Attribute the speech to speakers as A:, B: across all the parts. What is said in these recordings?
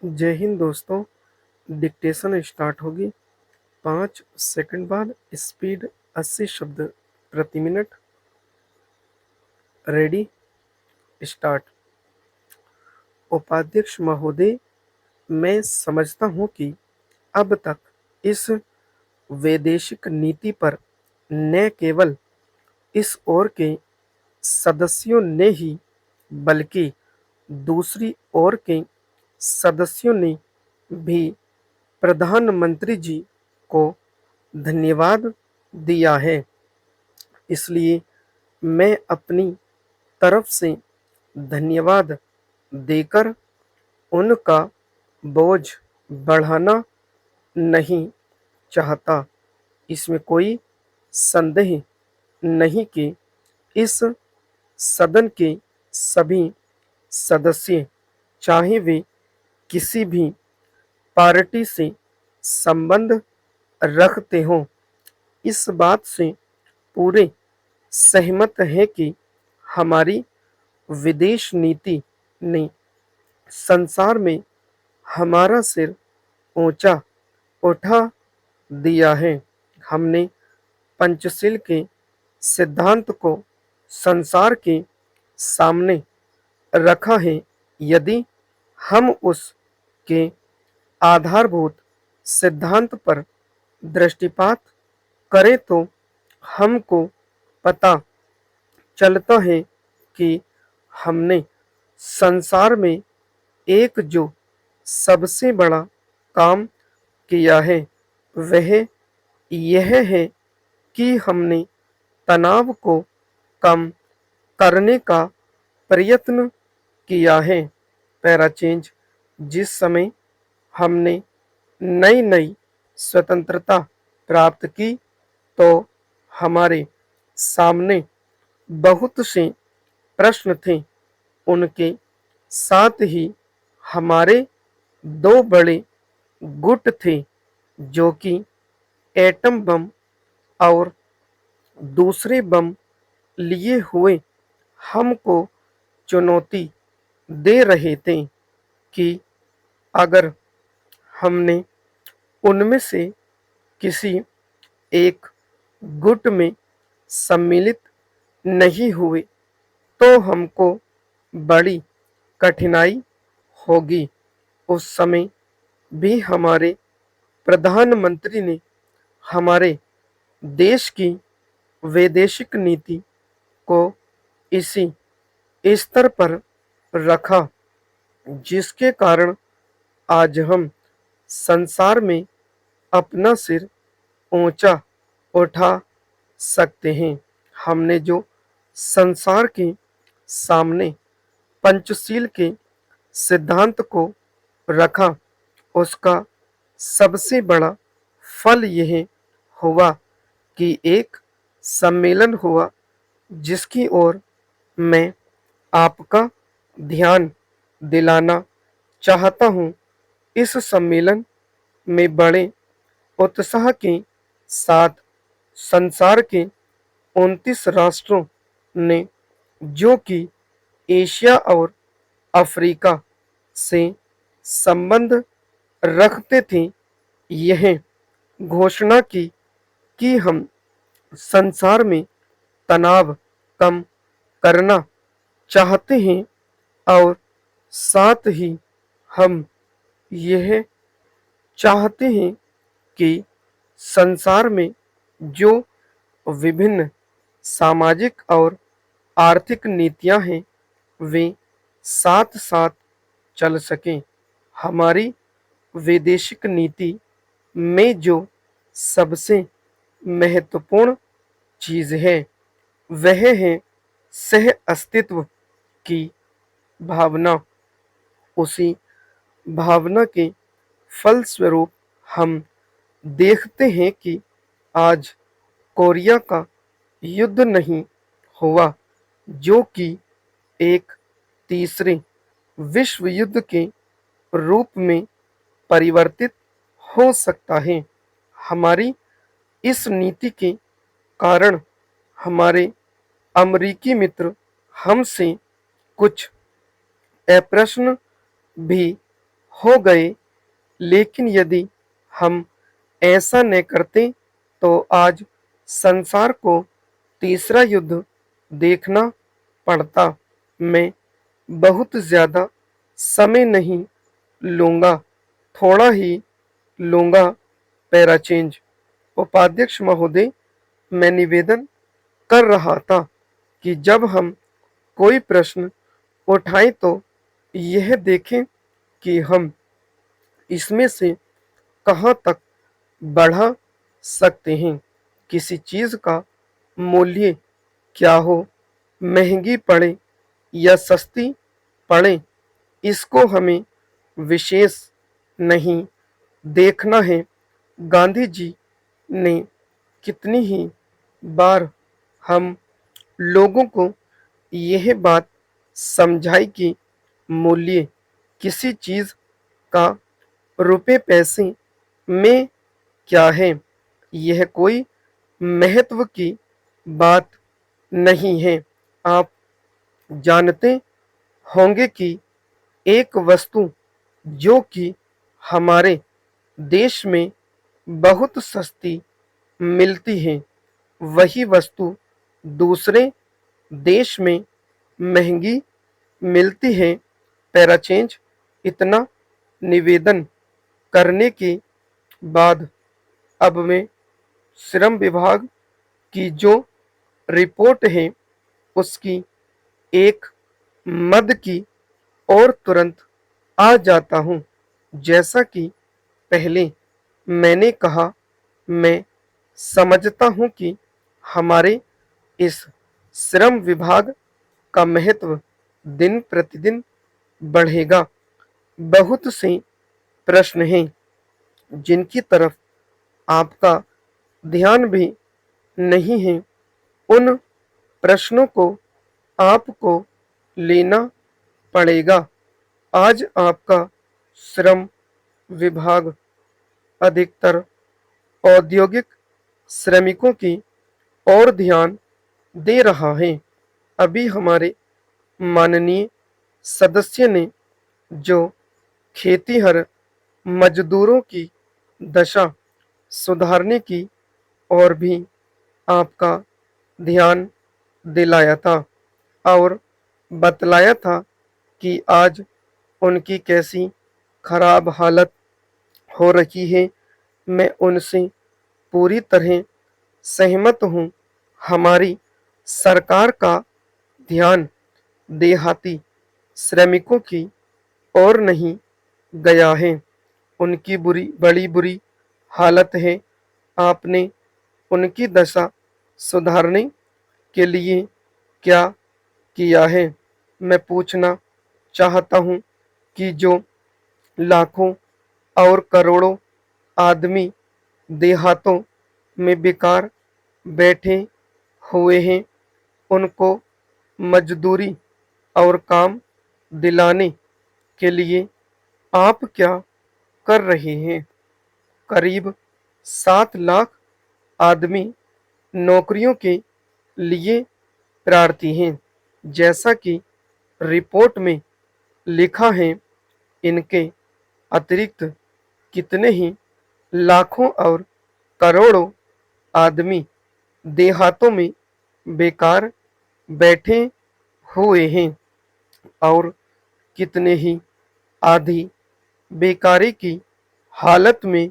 A: जय हिंद दोस्तों। Dictation start होगी 5 सेकंड बाद। स्पीड 80 शब्द प्रति मिनट। Ready, start. उपाध्यक्ष महोदय, मैं समझता हूँ कि अब तक इस वैदेशिक नीति पर न केवल इस ओर के सदस्यों ने ही बल्कि दूसरी ओर के सदस्यों ने भी प्रधानमंत्री जी को धन्यवाद दिया है। इसलिए मैं अपनी तरफ से धन्यवाद देकर उनका बोझ बढ़ाना नहीं चाहता। इसमें कोई संदेह नहीं कि इस सदन के सभी सदस्य, चाहे वे किसी भी पार्टी से संबंध रखते हों, इस बात से पूरे सहमत है कि हमारी विदेश नीति ने संसार में हमारा सिर ऊंचा उठा दिया है। हमने पंचशील के सिद्धांत को संसार के सामने रखा है। यदि हम उसके आधारभूत सिद्धांत पर दृष्टिपात करें तो हमको पता चलता है कि हमने संसार में एक जो सबसे बड़ा काम किया है वह यह है कि हमने तनाव को कम करने का प्रयत्न किया है। Para change. जिस समय हमने नई नई स्वतंत्रता प्राप्त की तो हमारे सामने बहुत से प्रश्न थे। उनके साथ ही हमारे दो बड़े गुट थे जो कि एटम बम और दूसरे बम लिए हुए हमको चुनौती दे रहे थे कि अगर हमने उनमें से किसी एक गुट में सम्मिलित नहीं हुए तो हमको बड़ी कठिनाई होगी। उस समय भी हमारे प्रधानमंत्री ने हमारे देश की वैदेशिक नीति को इसी स्तर पर रखा जिसके कारण आज हम संसार में अपना सिर ऊंचा उठा सकते हैं। हमने जो संसार के सामने पंचशील के सिद्धांत को रखा उसका सबसे बड़ा फल यह हुआ कि एक सम्मेलन हुआ जिसकी ओर मैं आपका ध्यान दिलाना चाहता हूँ। इस सम्मेलन में बड़े उत्साह के साथ संसार के 29 राष्ट्रों ने, जो कि एशिया और अफ्रीका से संबंध रखते थे, यह घोषणा की कि हम संसार में तनाव कम करना चाहते हैं और साथ ही हम यह चाहते हैं कि संसार में जो विभिन्न सामाजिक और आर्थिक नीतियां हैं वे साथ साथ चल सकें। हमारी वैदेशिक नीति में जो सबसे महत्वपूर्ण चीज है वह है सह अस्तित्व की भावना। उसी भावना के फलस्वरूप हम देखते हैं कि आज कोरिया का युद्ध नहीं हुआ जो कि एक तीसरे विश्व युद्ध के रूप में परिवर्तित हो सकता है। हमारी इस नीति के कारण हमारे अमेरिकी मित्र हमसे कुछ अप्रश्न भी हो गए, लेकिन यदि हम ऐसा न करते तो आज संसार को तीसरा युद्ध देखना पड़ता। मैं बहुत ज्यादा समय नहीं लूंगा, थोड़ा ही लूंगा। पैराचेंज। उपाध्यक्ष महोदय, मैं निवेदन कर रहा था कि जब हम कोई प्रश्न उठाएं तो यह देखें कि हम इसमें से कहाँ तक बढ़ा सकते हैं। किसी चीज का मूल्य क्या हो, महंगी पड़े या सस्ती पड़े, इसको हमें विशेष नहीं देखना है। गांधी जी ने कितनी ही बार हम लोगों को यह बात समझाई कि मूल्य किसी चीज का रुपए पैसे में क्या है, यह कोई महत्व की बात नहीं है। आप जानते होंगे कि एक वस्तु जो कि हमारे देश में बहुत सस्ती मिलती है, वही वस्तु दूसरे देश में महंगी मिलती है। पैराचेंज। इतना निवेदन करने के बाद अब मैं श्रम विभाग की जो रिपोर्ट है उसकी एक मद की ओर तुरंत आ जाता हूँ। जैसा कि पहले मैंने कहा, मैं समझता हूँ कि हमारे इस श्रम विभाग का महत्व दिन प्रतिदिन बढ़ेगा। बहुत से प्रश्न हैं जिनकी तरफ आपका ध्यान भी नहीं है। उन प्रश्नों को आपको लेना पड़ेगा। आज आपका श्रम विभाग अधिकतर औद्योगिक श्रमिकों की ओर ध्यान दे रहा है। अभी हमारे माननीय सदस्य ने जो खेतीहर मजदूरों की दशा सुधारने की ओर भी आपका ध्यान दिलाया था और बतलाया था कि आज उनकी कैसी खराब हालत हो रही है। मैं उनसे पूरी तरह सहमत हूँ। हमारी सरकार का ध्यान देहाती श्रमिकों की ओर नहीं गया है। उनकी बड़ी बुरी हालत है। आपने उनकी दशा सुधारने के लिए क्या किया है? मैं पूछना चाहता हूँ कि जो लाखों और करोड़ों आदमी देहातों में बेकार बैठे हुए हैं, उनको मजदूरी और काम दिलाने के लिए आप क्या कर रहे हैं? करीब 7 लाख आदमी नौकरियों के लिए प्रार्थी हैं। जैसा कि रिपोर्ट में लिखा है, इनके अतिरिक्त कितने ही लाखों और करोड़ों आदमी देहातों में बेकार बैठे हुए हैं और कितने ही आधी बेकारी की हालत में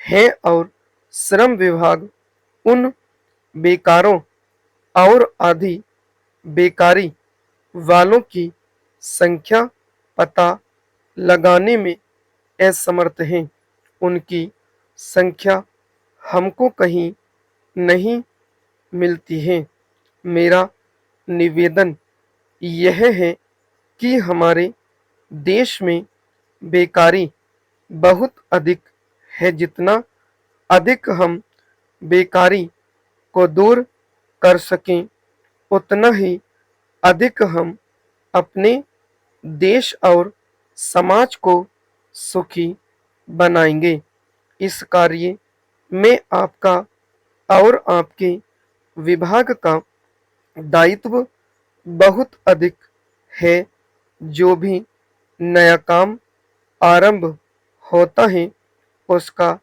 A: है और श्रम विभाग उन बेकारों और आधी बेकारी वालों की संख्या पता लगाने में असमर्थ हैं। उनकी संख्या हमको कहीं नहीं मिलती है। मेरा निवेदन यह है कि हमारे देश में बेकारी बहुत अधिक है। जितना अधिक हम बेकारी को दूर कर सकें, उतना ही अधिक हम अपने देश और समाज को सुखी बनाएंगे। इस कार्य में आपका और आपके विभाग का दायित्व बहुत अधिक है। जो भी नया काम आरंभ होता है उसका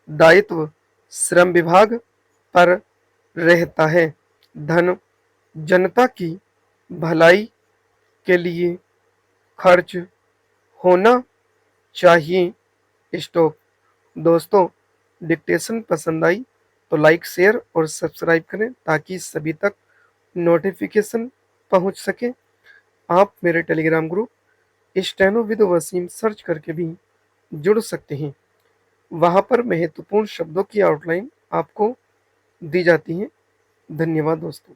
A: दायित्व श्रम विभाग पर रहता है। धन जनता की भलाई के लिए खर्च होना चाहिए। स्टॉप। दोस्तों, डिक्टेशन पसंद आई तो लाइक शेयर और सब्सक्राइब करें ताकि सभी तक नोटिफिकेशन पहुंच सके। आप मेरे Telegram group steno with Waseem search करके भी जुड़ सकते हैं। वहां पर महत्वपूर्ण शब्दों की आउटलाइन आपको दी जाती है। धन्यवाद दोस्तों।